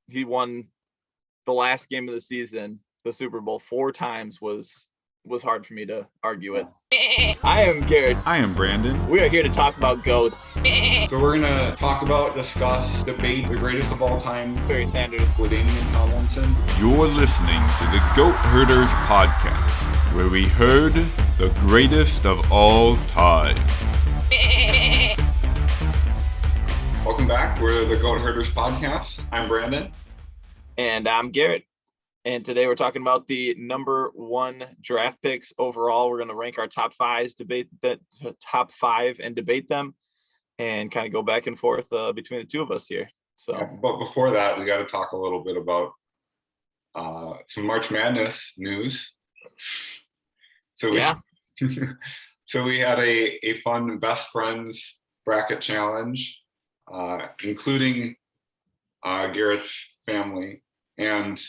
he won the last game of the season, the Super Bowl, 4 times was hard for me to argue with. I am Garrett. I am Brandon. We are here to talk about GOATs. So we're going to talk about, discuss, debate the greatest of all time, Barry Sanders, LaDainian Tomlinson. You're listening to the Goat Herders podcast, where we herd the greatest of all time. Welcome back. We're the Goat Herders podcast. I'm Brandon. And I'm Garrett. And today we're talking about the number 1 draft picks overall. We're going to rank our top 5s, debate the top 5 and debate them, and kind of go back and forth between the two of us here. So, Yeah, but before that, we got to talk a little bit about some March Madness news. So we, so we had a fun best friends bracket challenge, including Garrett's family. And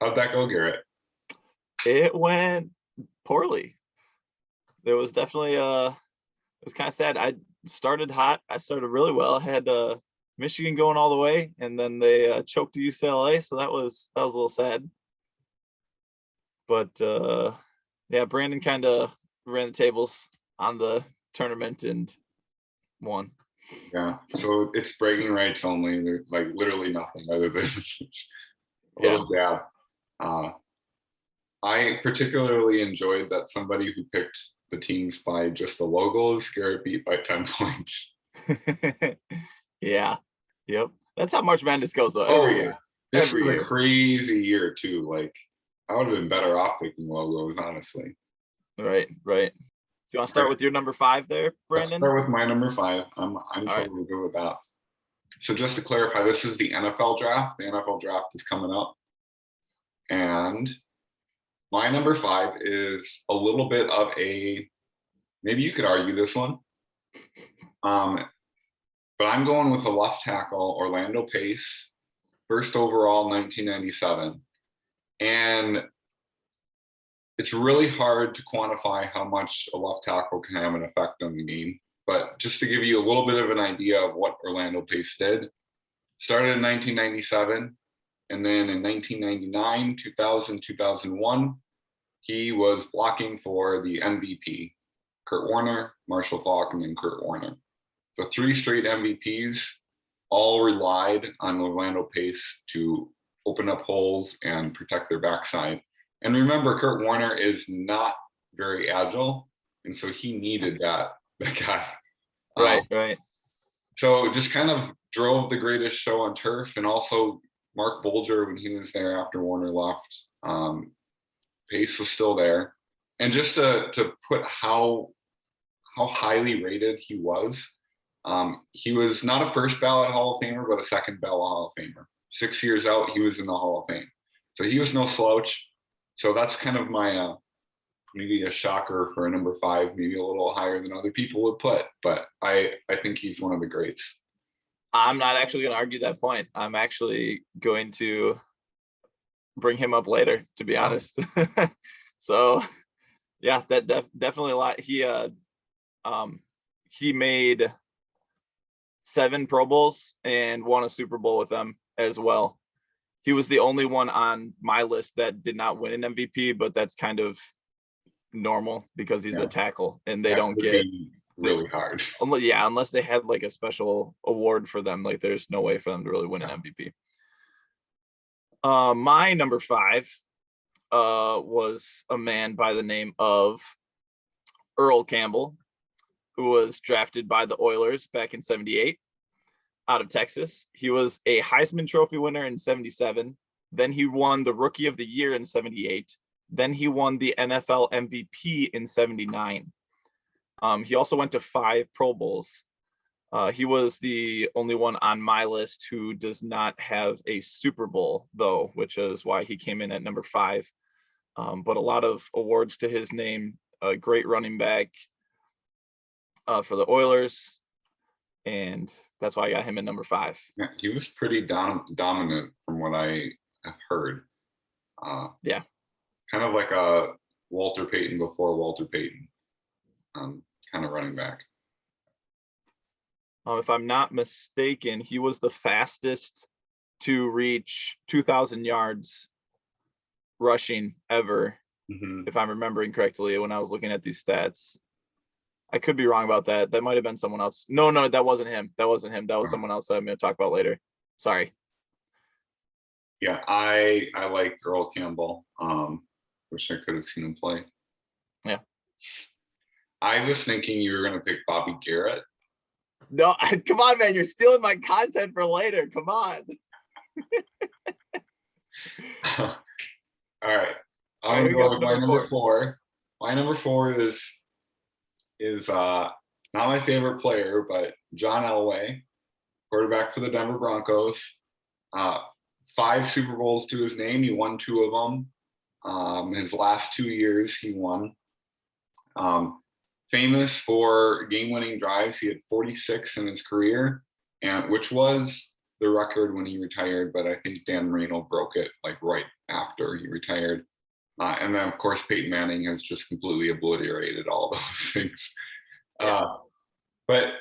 how'd that go, Garrett? It went poorly. There was definitely it was kind of sad. I started hot. I started really well. I had Michigan going all the way, and then they choked to UCLA, so that was a little sad. But yeah, Brandon kind of ran the tables on the tournament and won. Yeah, so it's bragging rights only. There's like literally nothing other than a little dab. I particularly enjoyed that somebody who picked the teams by just the logos, Garrett beat by 10 points. Yeah. Yep. That's how March Madness goes though. Every year. This is a crazy year too. Like, I would have been better off picking logos, honestly. Right. Do you want to start with your number 5 there, Brandon? Let's start with my number 5. I'm totally good with that. So just to clarify, this is the NFL draft. The NFL draft is coming up. And my number 5 is a little bit of a, maybe you could argue this one. But I'm going with a left tackle, Orlando Pace, first overall, 1997. And it's really hard to quantify how much a left tackle can have an effect on the game. But just to give you a little bit of an idea of what Orlando Pace did, started in 1997, and then in 1999, 2000, 2001, he was blocking for the MVP, Kurt Warner, Marshall Faulk, and then Kurt Warner. The 3 straight MVPs all relied on Orlando Pace to open up holes and protect their backside. And remember, Kurt Warner is not very agile, and so he needed that guy. Right. So it just kind of drove the greatest show on turf, and also Mark Bulger, when he was there after Warner left, Pace was still there. And just to put how highly rated he was not a first ballot Hall of Famer, but a second ballot Hall of Famer. 6 years out, he was in the Hall of Fame. So he was no slouch. So that's kind of my maybe a shocker for a number 5, maybe a little higher than other people would put. But I think he's one of the greats. I'm not actually going to argue that point. I'm actually going to bring him up later, to be honest. So, yeah, that definitely a lot. He made 7 Pro Bowls and won a Super Bowl with them as well. He was the only one on my list that did not win an MVP, but that's kind of normal because he's a tackle and they don't get really hard. Yeah, unless they had like a special award for them, like there's no way for them to really win an MVP. My number 5 was a man by the name of Earl Campbell, who was drafted by the Oilers back in 78 out of Texas. He was a Heisman Trophy winner in 77. Then he won the Rookie of the Year in 78. Then he won the NFL MVP in 79. He also went to 5 Pro Bowls. He was the only one on my list who does not have a Super Bowl, though, which is why he came in at number 5. But a lot of awards to his name. A great running back for the Oilers, and that's why I got him at number 5. Yeah, he was pretty dominant from what I have heard. Kind of like a Walter Payton before Walter Payton kind of running back. If I'm not mistaken, he was the fastest to reach 2,000 yards rushing ever, Mhm. if I'm remembering correctly when I was looking at these stats. I could be wrong about that. That might have been someone else. No, that wasn't him. That wasn't him. That was someone else that I'm going to talk about later. Sorry. Yeah, I like Earl Campbell. Wish I could have seen him play. Yeah. I was thinking you were gonna pick Bobby Garrett. No, come on, man. You're stealing my content for later. Come on. All right. All right, I'm we gonna got go with my number number four. My number four is not my favorite player, but John Elway, quarterback for the Denver Broncos. 5 Super Bowls to his name. He won 2 of them. His last 2 years, he won. Famous for game-winning drives. He had 46 in his career, and which was the record when he retired. But I think Dan Marino broke it like right after he retired. And then, of course, Peyton Manning has just completely obliterated all those things. But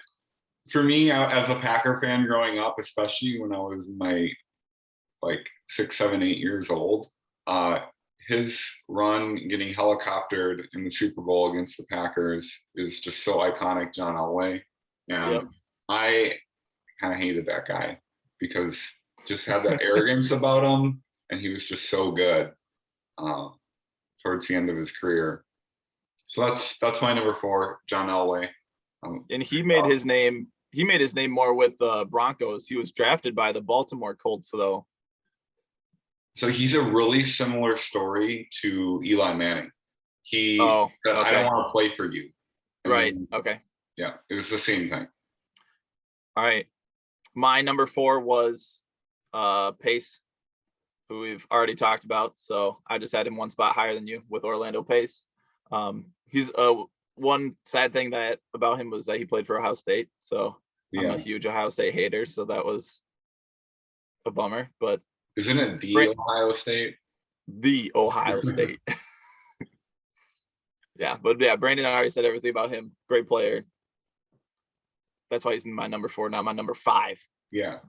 for me, as a Packer fan growing up, especially when I was in my like 6, 7, 8 years old, his run getting helicoptered in the Super Bowl against the Packers is just so iconic, John Elway. And Yep. I kind of hated that guy because just had that arrogance about him, and he was just so good towards the end of his career. So that's my number 4, John Elway. And he made his name. He made his name more with the Broncos. He was drafted by the Baltimore Colts, though. So he's a really similar story to Eli Manning. He said, I don't want to play for you. Right. Okay. Yeah, it was the same thing. All right. My number 4 was Pace, who we've already talked about. So I just had him one spot higher than you with Orlando Pace. He's one sad thing that about him was that he played for Ohio State. So I'm a huge Ohio State hater. So that was a bummer. But isn't it Ohio State? The Ohio State. Yeah, but yeah, Brandon already said everything about him. Great player. That's why he's in my number 4, not my number 5. Yeah.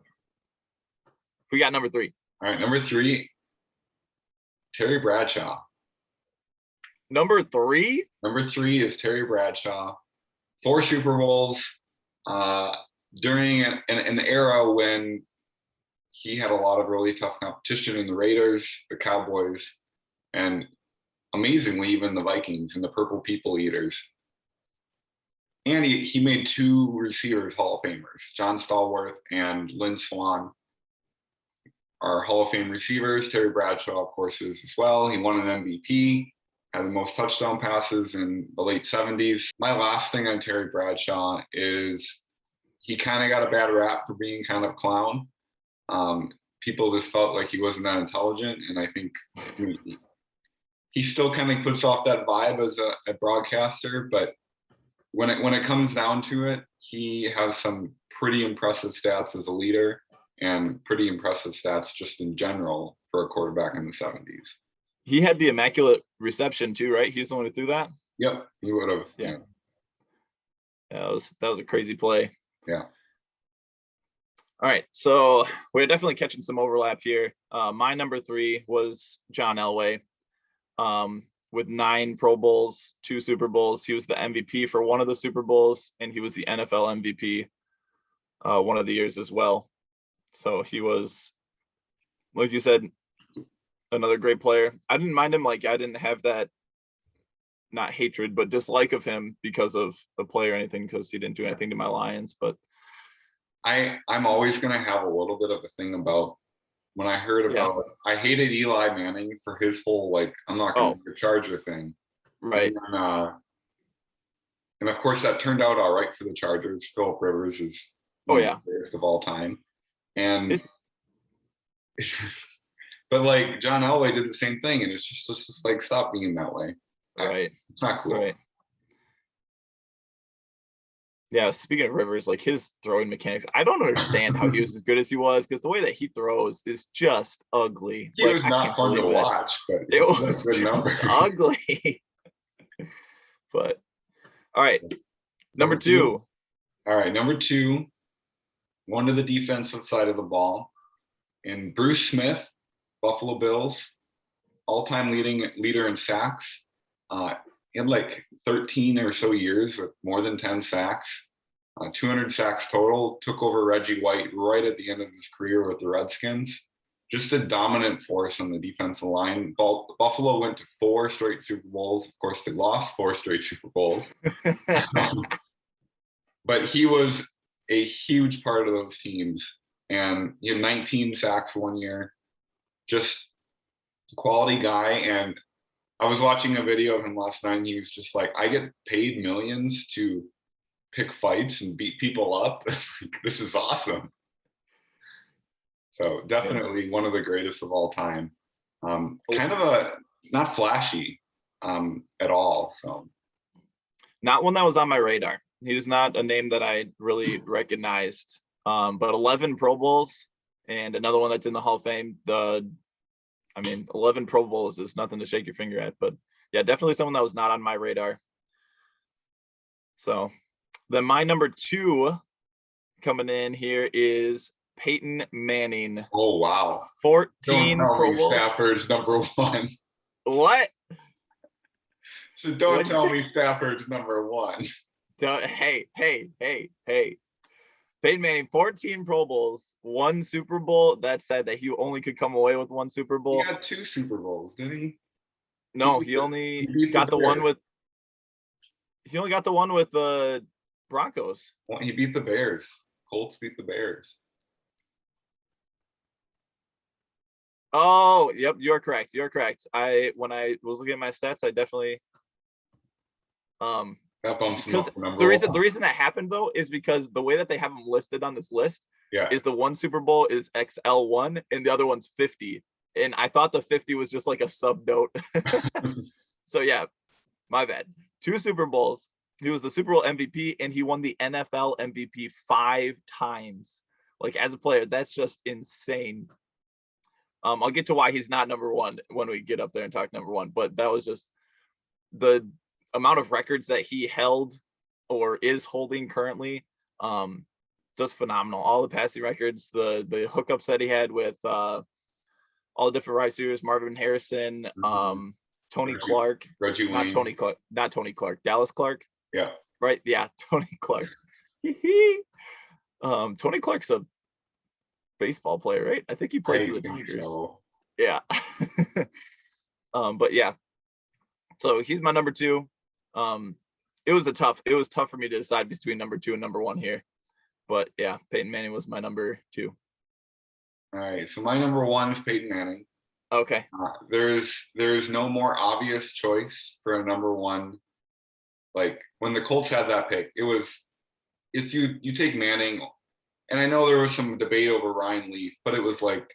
We got number 3. All right, number 3, Terry Bradshaw. Number 3? Number 3 is Terry Bradshaw. 4 Super Bowls during an era when he had a lot of really tough competition in the Raiders, the Cowboys, and amazingly, even the Vikings and the Purple People Eaters. And he made 2 receivers Hall of Famers. John Stallworth and Lynn Swann are Hall of Fame receivers. Terry Bradshaw, of course, is as well. He won an MVP, had the most touchdown passes in the late 70s. My last thing on Terry Bradshaw is he kind of got a bad rap for being kind of a clown. People just felt like he wasn't that intelligent, and I think he still kind of puts off that vibe as a broadcaster. But when it comes down to it, he has some pretty impressive stats as a leader and pretty impressive stats just in general for a quarterback in the 70s. He had the immaculate reception too, right? He's the one who threw that. Yep, he would have. Yeah, that was a crazy play. Yeah. All right, so we're definitely catching some overlap here. My number 3 was John Elway, with 9 Pro Bowls, 2 Super Bowls. He was the MVP for one of the Super Bowls, and he was the NFL MVP one of the years as well. So he was, like you said, another great player. I didn't mind him. Like, I didn't have that, not hatred, but dislike of him because of the play or anything, because he didn't do anything to my Lions. But I'm always going to have a little bit of a thing about when I heard about I hated Eli Manning for his whole, like, I'm not going to be a Charger thing. Right. And of course, that turned out all right for the Chargers. Philip Rivers is the greatest of all time. And but like John Elway did the same thing, and it's just like, stop being that way. Right. It's not cool. Right. Yeah, speaking of Rivers, like his throwing mechanics, I don't understand how he was as good as he was, because the way that he throws is just ugly. It was not fun to watch, but it was just ugly. But all right, number 2. All right, number 2, one to the defensive side of the ball. And Bruce Smith, Buffalo Bills, all-time leader in sacks. He had like 13 or so years with more than 10 sacks, 200 sacks total. Took over Reggie White right at the end of his career with the Redskins. Just a dominant force on the defensive line. Buffalo went to 4 straight Super Bowls. Of course, they lost 4 straight Super Bowls. But he was a huge part of those teams. And he had 19 sacks one year. Just a quality guy. And I was watching a video of him last night, and he was just like, I get paid millions to pick fights and beat people up. This is awesome. So definitely one of the greatest of all time. Kind of not flashy at all. So not one that was on my radar. He was not a name that I really recognized. But 11 Pro Bowls and another one that's in the Hall of Fame. 11 Pro Bowls is nothing to shake your finger at, but yeah, definitely someone that was not on my radar. So then my number 2 coming in here is Peyton Manning. Oh, wow. 14 Don't tell Pro me Bowls. Stafford's number 1. What? So don't What'd you tell say? me Stafford's number 1. Hey. Peyton Manning, 14 Pro Bowls, 1 Super Bowl. That said that he only could come away with 1 Super Bowl. He had 2 Super Bowls, didn't he? No, he he only beat got the one Bears. with. He only got the one with the Broncos. Well, he beat the Bears. Colts beat the Bears. Oh, yep, you're correct. When I was looking at my stats, I definitely That bumps him because up to number the 1. reason that happened though is because the way that they have them listed on this list Yeah. is the 1 Super Bowl is XL1 and the other one's 50. And I thought the 50 was just like a sub note. So yeah, my bad. 2 Super Bowls. He was the Super Bowl MVP and he won the NFL MVP 5 times. Like as a player, that's just insane. I'll get to why he's not number 1 when we get up there and talk number 1, but that was just the amount of records that he held or is holding currently. Just phenomenal. All the passing records, the hookups that he had with all the different wide receivers, Marvin Harrison, Tony Clark, Reggie not Wayne. Tony Clark, Dallas Clark. Yeah. Right. Yeah. Tony Clark. Tony Clark's a baseball player, right? I think he played for the Tigers. So. Yeah. But yeah. So he's my number 2. It was tough for me to decide between number 2 and number 1 here. But yeah, Peyton Manning was my number 2. All right. So my number 1 is Peyton Manning. Okay. There's no more obvious choice for a number 1. Like when the Colts had that pick, it's you take Manning, and I know there was some debate over Ryan Leaf, but it was like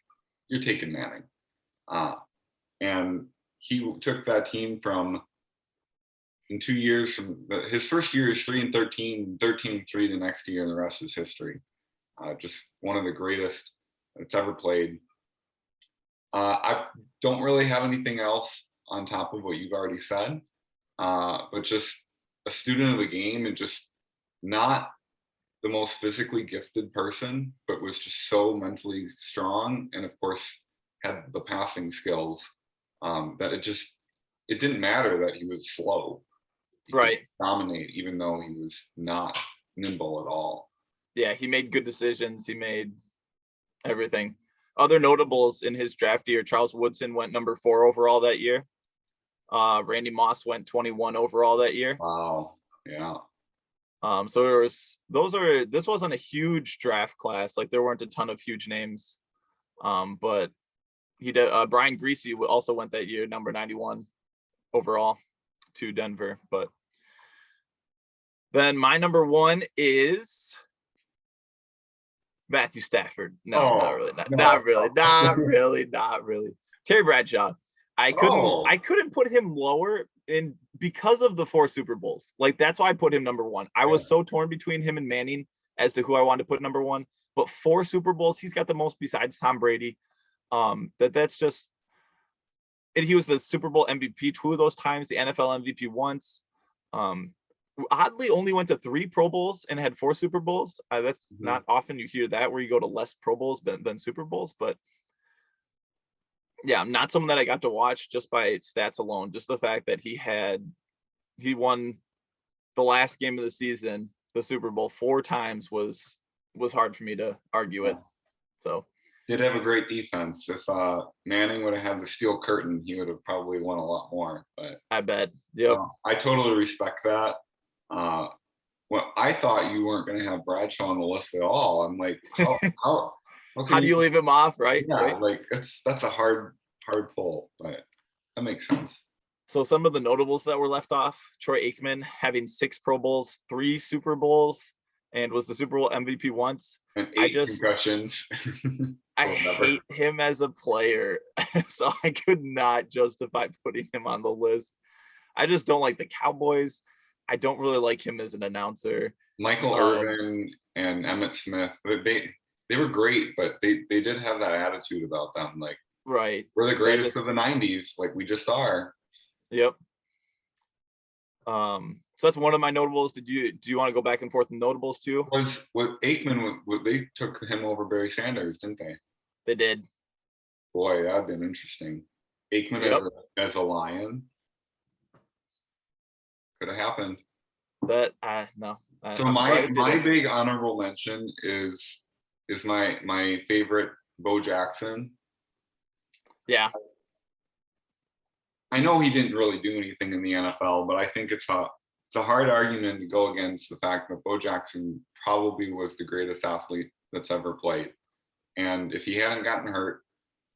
you're taking Manning, and he took that team from in 2 years from his first year is 3-13, 13-3 the next year, and the rest is history. Just one of the greatest that's ever played. I don't really have anything else on top of what you've already said, but just a student of the game and just not the most physically gifted person, but was just so mentally strong, and of course had the passing skills that it didn't matter that he was slow. He Right. could dominate even though he was not nimble at all. Yeah, he made good decisions. He made everything. Other notables in his draft year, Charles Woodson went number 4 overall that year. Randy Moss went 21 overall that year. Wow. Yeah. So this wasn't a huge draft class. Like there weren't a ton of huge names. But he did. Brian Greasy also went that year, number 91 overall to Denver. But then my number 1 is Matthew Stafford. No, not really. Terry Bradshaw. I couldn't put him lower in because of the 4 Super Bowls. Like that's why I put him number 1. I was so torn between him and Manning as to who I wanted to put number 1. But 4 Super Bowls, he's got the most besides Tom Brady. That's just. And he was the Super Bowl MVP 2 of those times, the NFL MVP once. Oddly, only went to 3 Pro Bowls and had 4 Super Bowls. That's not often you hear that where you go to less Pro Bowls than Super Bowls. But Yeah, not someone that I got to watch just by stats alone. Just the fact that he won the last game of the season, the Super Bowl, 4 times was hard for me to argue with. So Did have a great defense. If Manning would have had the steel curtain, he would have probably won a lot more. But I bet. Yep. I totally respect that. Well, I thought you weren't going to have Bradshaw on the list at all. I'm like, how How do you leave him off, right? Yeah, Right? like that's a hard pull, but that makes sense. So some of the notables that were left off: Troy Aikman having 6 Pro Bowls, 3 Super Bowls, and was the Super Bowl MVP once. And I 8 just- concussions. I Whatever. hate him as a player, so I could not justify putting him on the list. I just don't like the Cowboys. I don't really like him as an announcer. Michael Irvin and Emmitt Smith, they were great, but they did have that attitude about them. Like, Right. we're the greatest just- of the 90s. Like, we just are. Yep. So that's one of my notables. Do you want to go back and forth with notables too? Was with Aikman, they took him over Barry Sanders, didn't they? They did. Boy, that'd been interesting. Aikman Yep. as a Lion. Could have happened. But no. So I'm glad it my didn't. big honorable mention is my favorite Bo Jackson. Yeah. I know he didn't really do anything in the NFL, but I think it's a hard argument to go against the fact that Bo Jackson probably was the greatest athlete that's ever played. And if he hadn't gotten hurt,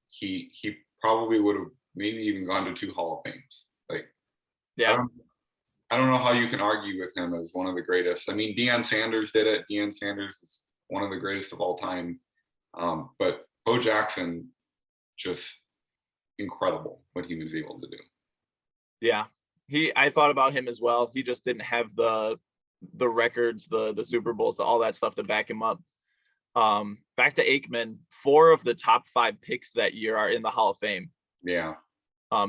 he probably would have maybe even gone to 2 Hall of Fames. Like, Yeah. I don't know how you can argue with him as one of the greatest. I mean, Deion Sanders did it. Deion Sanders is one of the greatest of all time. But Bo Jackson, just incredible what he was able to do. Yeah. I thought about him as well. He just didn't have the records, the Super Bowls, all that stuff to back him up. Back to Aikman, 4 of the top 5 picks that year are in the Hall of Fame. Yeah.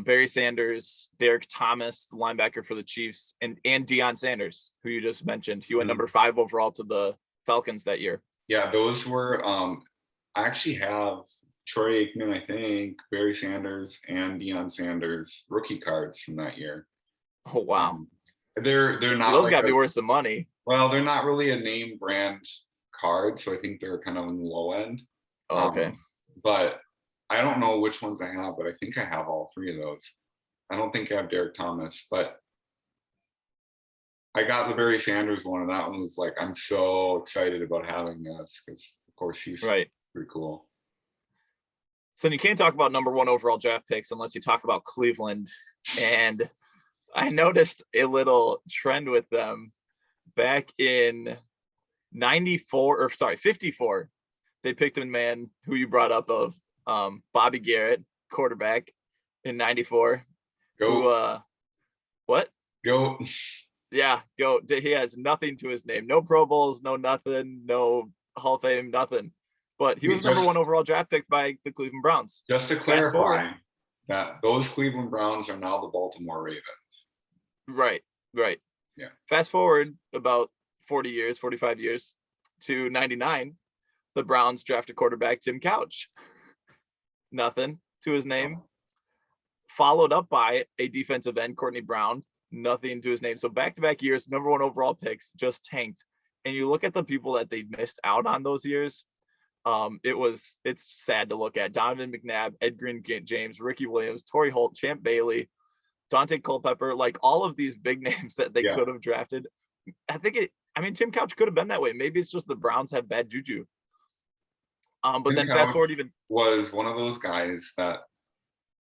Barry Sanders, Derek Thomas, the linebacker for the Chiefs, and Deion Sanders, who you just mentioned. He went number 5 overall to the Falcons that year. Yeah, those were I actually have Troy Aikman, I think, Barry Sanders, and Deion Sanders rookie cards from that year. Oh wow. They're not Those like gotta be worth some money. Well, they're not really a name brand card, so I think they're kind of on the low end. Oh, okay. But I don't know which ones I have, but I think I have all 3 of those. I don't think I have Derek Thomas, but I got the Barry Sanders one, and that one was like, I'm so excited about having this because, of course, he's Right. pretty cool. So you can't talk about number 1 overall draft picks unless you talk about Cleveland. And I noticed a little trend with them back in 54. They picked a man who you brought up of Bobby Garrett, quarterback in 94. Go. What? Go. Yeah, go. He has nothing to his name. No Pro Bowls, no nothing, no Hall of Fame, nothing. But he was number 1 overall draft pick by the Cleveland Browns. Just to Fast forward. clarify, that those Cleveland Browns are now the Baltimore Ravens. Right. Yeah. Fast forward about 45 years to 99, the Browns drafted quarterback Tim Couch. Nothing to his name. Followed up by a defensive end, Courtney Brown. Nothing to his name. So back-to-back years, number 1 overall picks just tanked. And you look at the people that they missed out on those years. It's sad to look at. Donovan McNabb, Ed Green James, Ricky Williams, Torrey Holt, Champ Bailey, Dante Culpepper, like all of these big names that they could have drafted. Tim Couch could have been that way. Maybe it's just the Browns have bad juju. But Tim then Couch fast forward even was one of those guys that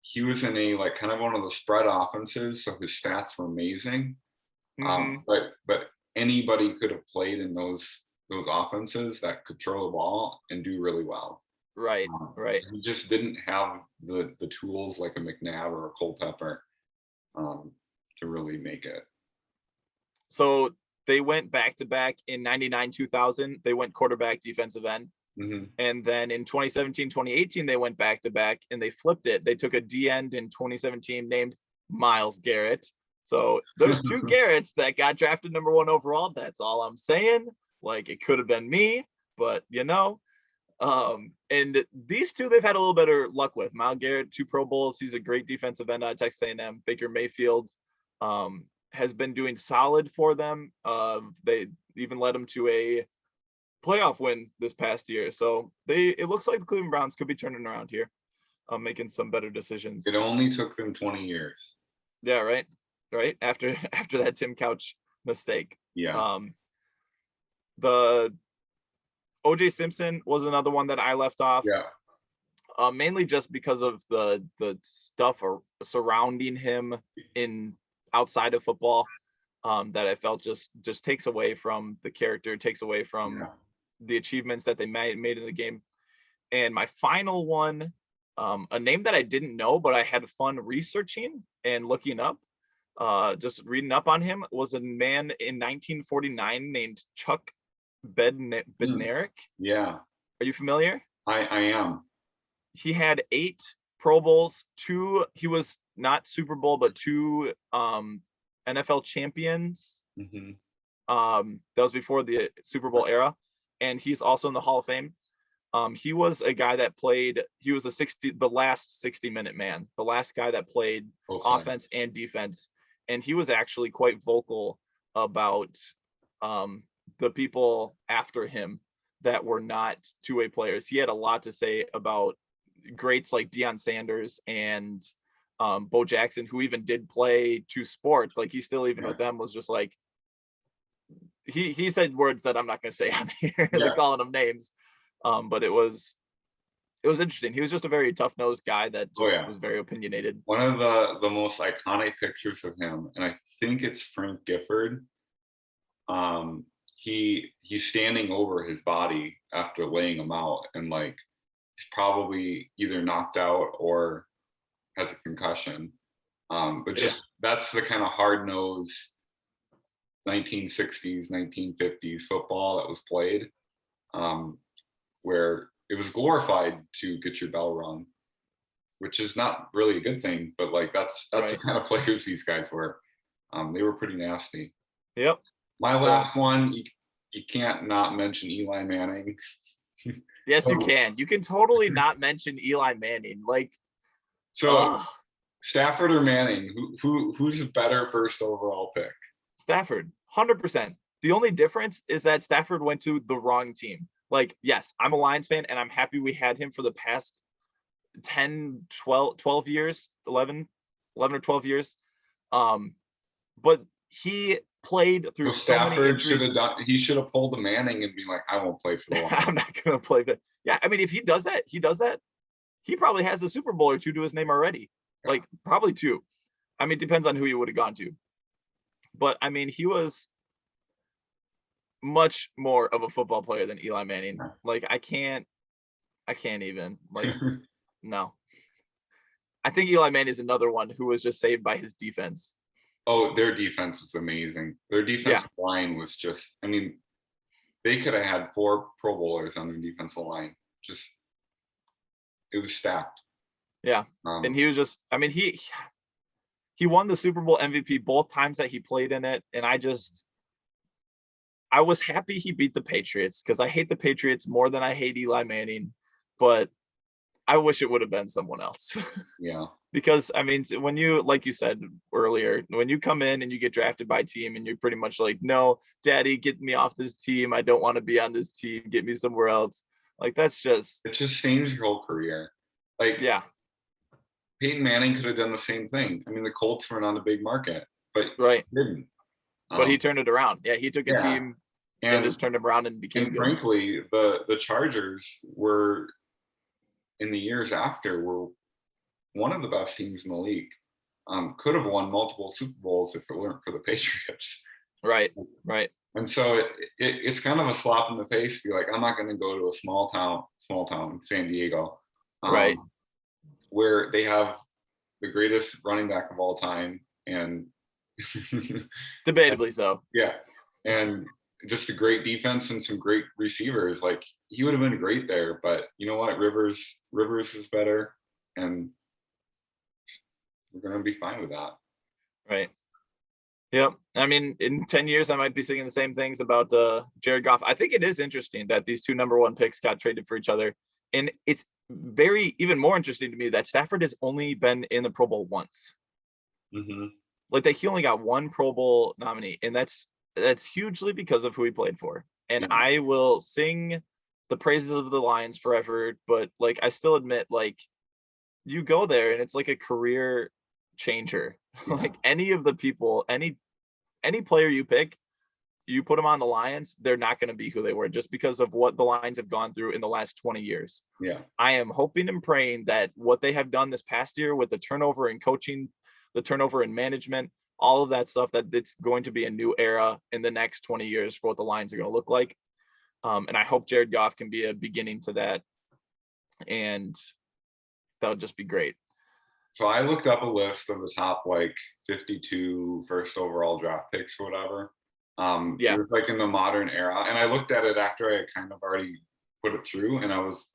he was in a like kind of one of the spread offenses, so his stats were amazing. But anybody could have played in those offenses that could throw the ball and do really well. right. He just didn't have the tools like a McNabb or a Culpepper to really make it. So they went back to back in 99, 2000. They went quarterback, defensive end. Mm-hmm. And then in 2017, 2018, they went back to back and they flipped it. They took a D end in 2017 named Myles Garrett. So there's 2 Garretts that got drafted number 1 overall. That's all I'm saying. Like, it could have been me, but And these two they've had a little better luck with. Myles Garrett, 2 Pro Bowls. He's a great defensive end out of Texas A&M. Baker Mayfield has been doing solid for them. They even led them to a playoff win this past year. So it looks like the Cleveland Browns could be turning around here, making some better decisions. It only took them 20 years. Yeah, right. After that Tim Couch mistake. Yeah. The OJ Simpson was another one that I left off. Yeah. Mainly just because of the stuff surrounding him outside of football, that I felt just takes away from the character, takes away from the achievements that they made in the game. And my final one, a name that I didn't know, but I had fun researching and looking up, just reading up on him, was a man in 1949 named Chuck Bednarik. Yeah. Are you familiar? I am. He had 8 Pro Bowls, 2, he was not Super Bowl, but 2 NFL champions. Mm-hmm. That was before the Super Bowl era. And he's also in the Hall of Fame. He was a guy that played, he was the last 60-minute man, the last guy that played offense and defense. And he was actually quite vocal about the people after him that were not two-way players. He had a lot to say about greats like Deion Sanders and Bo Jackson, who even did play 2 sports. Like he still, even with them, was just like, he said words that I'm not going to say on here. They're calling him names. But it was interesting. He was just a very tough-nosed guy that just was very opinionated. One of the most iconic pictures of him, and I think it's Frank Gifford. He's standing over his body after laying him out, and like he's probably either knocked out or has a concussion. But just that's the kind of hard-nosed 1960s, 1950s football that was played, where it was glorified to get your bell rung, which is not really a good thing, but like that's the kind of players these guys were. They were pretty nasty. Yep. My last one, you can't not mention Eli Manning. Yes, you can. You can totally not mention Eli Manning. Like, so Stafford or Manning, who's a better first overall pick? Stafford, 100%. The only difference is that Stafford went to the wrong team. Like, yes, I'm a Lions fan, and I'm happy we had him for the past 10, 12 years, 11 or 12 years. But he played through so many injuries. He should have pulled the Manning and be like, I won't play for the Lions. I'm not going to play. But yeah, I mean, if he does that, he probably has a Super Bowl or 2 to his name already. Yeah. Like, probably 2. I mean, it depends on who he would have gone to. But, I mean, he was much more of a football player than Eli Manning. Like, I can't even, like, no. I think Eli Manning is another one who was just saved by his defense. Oh, their defense was amazing. Their defensive line was just, I mean, they could have had 4 Pro Bowlers on their defensive line. Just, it was stacked. Yeah. And he was just, I mean, he won the Super Bowl MVP both times that he played in it. And I was happy he beat the Patriots, because I hate the Patriots more than I hate Eli Manning, but I wish it would have been someone else. Yeah. Because, I mean, when you, like you said earlier, when you come in and you get drafted by a team and you're pretty much like, no, daddy, get me off this team. I don't want to be on this team. Get me somewhere else. Like, that's just. It just changed your whole career. Like, yeah. Peyton Manning could have done the same thing. I mean, the Colts weren't on the big market, but he didn't. But he turned it around. Yeah, he took a team and just turned them around and became good. Frankly, the Chargers were, in the years after, were one of the best teams in the league. Could have won multiple Super Bowls if it weren't for the Patriots. Right. And so it's kind of a slap in the face to be like, I'm not going to go to a small town, San Diego, where they have the greatest running back of all time, and debatably so. Yeah, and just a great defense and some great receivers. Like, he would have been great there, but you know what? Rivers is better, and we're gonna be fine with that. Right. Yep. I mean, in 10 years, I might be singing the same things about Jared Goff. I think it is interesting that these two number one picks got traded for each other. And it's even more interesting to me that Stafford has only been in the Pro Bowl once. Mm-hmm. Like he only got one Pro Bowl nominee, and that's hugely because of who he played for. And Yeah. I will sing the praises of the Lions forever, but like I still admit, like you go there and it's like a career changer. Yeah. Like any of the people, any player you pick, you put them on the Lions, they're not going to be who they were just because of what the Lions have gone through in the last 20 years. Yeah. I am hoping and praying that what they have done this past year with the turnover in coaching, the turnover in management, all of that stuff, that it's going to be a new era in the next 20 years for what the Lions are going to look like. And I hope Jared Goff can be a beginning to that. And that would just be great. So I looked up a list of the top like 52 first overall draft picks or whatever. Yeah. It was like in the modern era. And I looked at it after I had kind of already put it through, and I was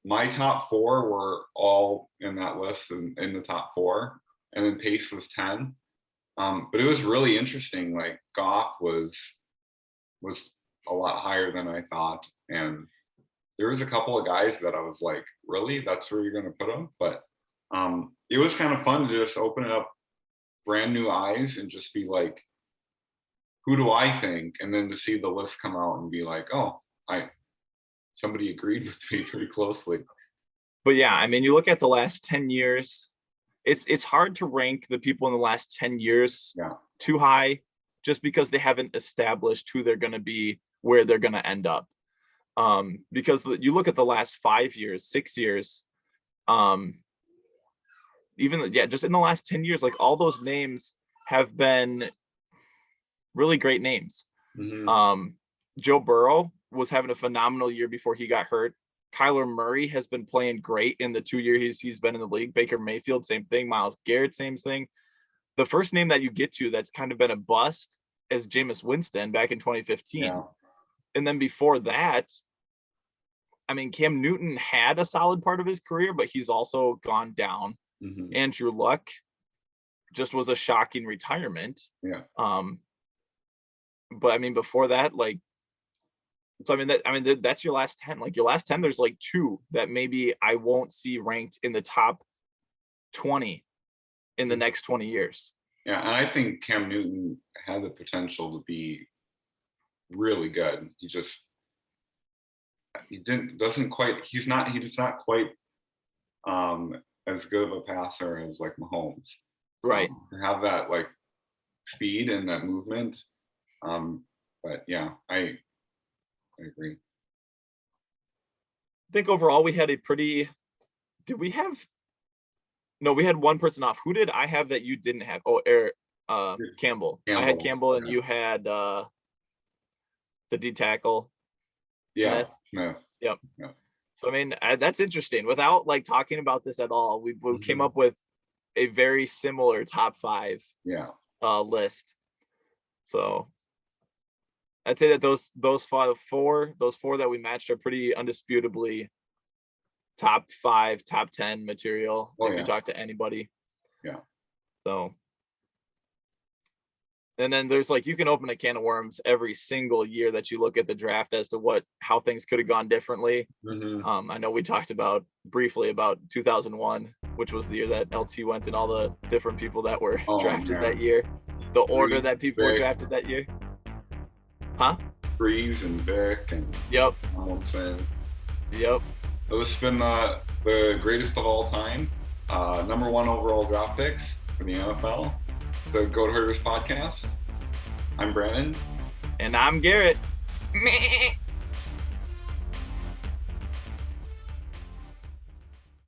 my top four were all in that list and in the top four. And then Pace was 10. But it was really interesting. Like Goff was a lot higher than I thought. And there was a couple of guys that I was like, really? That's where you're going to put them? But it was kind of fun to just open it up brand new eyes and just be like, who do I think? And then to see the list come out and be like, oh, somebody agreed with me pretty closely. But yeah, I mean, you look at the last 10 years, it's hard to rank the people in the last 10 years too high just because they haven't established who they're going to be, where they're going to end up. Because you look at the last 5 years, 6 years, just in the last 10 years, like all those names have been really great names. Mm-hmm. Joe Burrow was having a phenomenal year before he got hurt. Kyler Murray has been playing great in the 2 years he's been in the league. Baker Mayfield, same thing. Myles Garrett, same thing. The first name that you get to that's kind of been a bust is Jameis Winston back in 2015. Yeah. And then before that, I mean, Cam Newton had a solid part of his career, but he's also gone down. Mm-hmm. Andrew Luck just was a shocking retirement. Yeah. But I mean, before that, like, so that's your last 10. Like your last 10, there's like two that maybe I won't see ranked in the top 20 in the next 20 years. Yeah, and I think Cam Newton had the potential to be really good. He's not quite as good of a passer as like Mahomes. Right. To have that like speed and that movement. But yeah, I agree. I think overall we had we had one person off. Who did I have that you didn't have? Oh, Campbell. I had Campbell and you had the D tackle. Smith. Yep. So I mean, that's interesting. Without like talking about this at all, we came up with a very similar top 5 list. So I'd say that those four that we matched are pretty undisputably top 5, top 10 material if you talk to anybody. Yeah. So, and then there's like, you can open a can of worms every single year that you look at the draft as to how things could have gone differently. Mm-hmm. I know we talked briefly about 2001, which was the year that LT went, and all the different people that were drafted that year, the order that people were drafted that year. Huh? Breeze and Vic and Tomlinson. Yep. This has been the greatest of all time. Number 1 overall draft picks for the NFL. It's the Goat Herders podcast. I'm Brandon. And I'm Garrett.